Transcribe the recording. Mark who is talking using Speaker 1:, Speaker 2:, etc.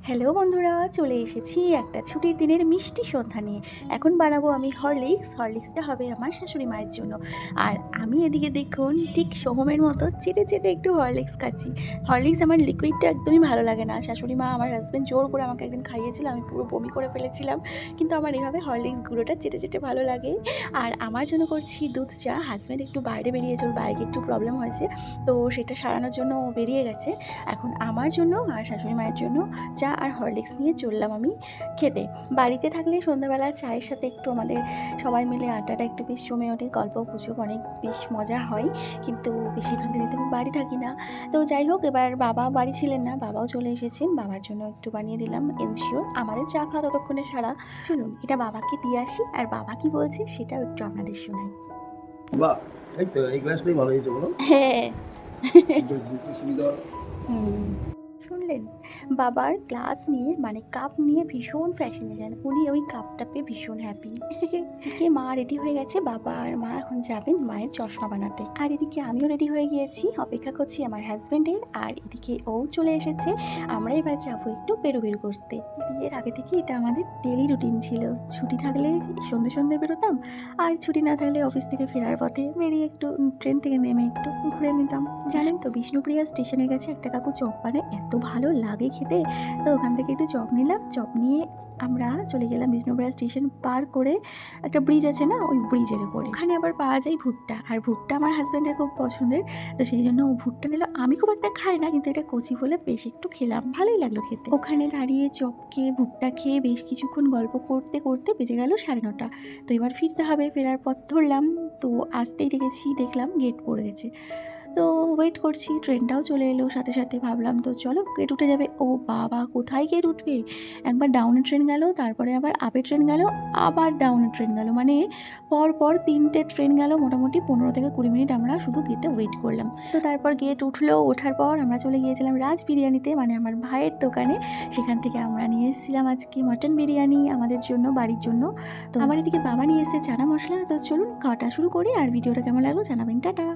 Speaker 1: Hello বন্ধুরা, চলে এসেছি একটা ছুটির দিনের মিষ্টি সন্ধ্যা নিয়ে। এখন বানাবো আমি হরলিক্সটা হবে আমার শাশুড়ি মায়ের জন্য। আর আমি এদিকে দেখুন ঠিক সোহমের মতো চেটে চেটে একটু হরলিক্স খাচ্ছি। হরলিক্স আমার লিকুইডটা একদমই ভালো লাগে না। শাশুড়ি মা আমার হাজব্যান্ড জোর করে আমাকে একদিন খাইয়েছিল, আমি পুরো বমি করে ফেলেছিলাম। কিন্তু আমার এভাবে হরলিক্স গুঁড়োটা চেটে চেটে ভালো লাগে। আর আমার জন্য করছি দুধ চা। হাজব্যান্ড একটু বাইরে বেরিয়েছে, ওর বাইকে একটু প্রবলেম হয়েছে, তো সেটা সারানোর জন্য ও বেরিয়ে গেছে। এখন আমার জন্য আর শাশুড়ি মায়ের জন্য চা আর হরলিক্স নিয়ে চললাম আমি খেতে। বাড়িতে থাকলে সন্ধ্যাবেলা চায়ের সাথে একটু আমাদের সবাই মিলে আড্ডাটা একটু বেশ জমে ওঠে, গল্প গুজব অনেক বেশ মজা হয়। কিন্তু বেশিরভাগ দিনে তো আমি বাড়ি থাকি না। তো যাই হোক, এবার বাবা বাড়ি ছিলেন না, বাবাও চলে এসেছেন। বাবার জন্য একটু বানিয়ে দিলাম এনশিওর আমাদের চা খাওয়া ততক্ষণে সারা। চলুন এটা বাবাকে দিয়ে আসি, আর বাবা কি বলছে সেটাও একটু আপনাদের শোনাই।
Speaker 2: বাহ! এই তো এই গ্লাসটাই ভালো হয়েছে বলো?
Speaker 1: হ্যাঁ।
Speaker 2: দুটো সুবিধা।
Speaker 1: হুম, শুনলেন? বাবার গ্লাস নিয়ে মানে কাপ নিয়ে ভীষণ ফ্যাসিনেশন। উনি ওই কাপটা পেয়ে ভীষণ হ্যাপি। এদিকে মা রেডি হয়ে গেছে, বাবা আর মা এখন যাবেন মায়ের চশমা বানাতে। আর এদিকে আমিও রেডি হয়ে গিয়েছি, অপেক্ষা করছি আমার হাজব্যান্ডের। আর এদিকে ও চলে এসেছে। আমরা এবার যাবো একটু বেরু করতে। বিয়ের আগে থেকে এটা আমাদের ডেলি রুটিন ছিল। ছুটি থাকলে সন্ধ্যে সন্ধ্যে বেরোতাম, আর ছুটি না থাকলে অফিস থেকে ফেরার পথে বেরিয়ে একটু ট্রেন থেকে নেমে একটু ঘুরে নিতাম। জানেন তো, বিষ্ণুপ্রিয়া স্টেশনের কাছে একটা কাকু চপ বানায়, এত ভালো লাগে খেতে। তো ওখান থেকে একটু চপ নিলাম, চপ নিয়ে আমরা চলে গেলাম বিষ্ণুপ্রিয়া স্টেশন পার করে। একটা ব্রিজ আছে না, ওই ব্রিজের উপরে ওখানে আবার পাওয়া যায় ভুট্টা, আর ভুট্টা আমার হাজব্যান্ডের খুব পছন্দের। তো সেই জন্য ও ভুট্টা নিল। আমি খুব একটা খাই না, কিন্তু এটা কচি বলে বেশ একটু খেলাম, ভালোই লাগলো খেতে। ওখানে দাঁড়িয়ে চপ খেয়ে ভুট্টা খেয়ে বেশ কিছুক্ষণ গল্প করতে করতে বেজে গেল 9:30। তো এবার ফিরতে হবে, ফেরার পথ ধরলাম। তো আসতেই দেখলাম গেট পড়ে গেছে। তো ওয়েট করছি, ট্রেনটাও চলে এলো সাথে সাথে। ভাবলাম তো চলো গেট উঠে যাবে। ও বাবা, কোথায় গেট উঠবে! একবার ডাউনে ট্রেন গেল, তারপরে আবার আপে ট্রেন গেল, আবার ডাউনে ট্রেন গেল, মানে পর 3টে ট্রেন গেল। মোটামুটি 15 থেকে 20 মিনিট আমরা শুধু গেটে ওয়েট করলাম। তো তারপর গেট উঠলো, ওঠার পর আমরা চলে গিয়েছিলাম রাজ বিরিয়ানিতে, মানে আমার ভাইয়ের দোকানে। সেখান থেকে আমরা নিয়ে এসেছিলাম আজকে মাটন বিরিয়ানি আমাদের জন্য, বাড়ির জন্য। তো আমার এদিকে বাবা নিয়ে এসেছে চানা মশলা। তো চলুন খাওয়াটা শুরু করি, আর ভিডিওটা কেমন লাগলো জানাবেন। টাটা।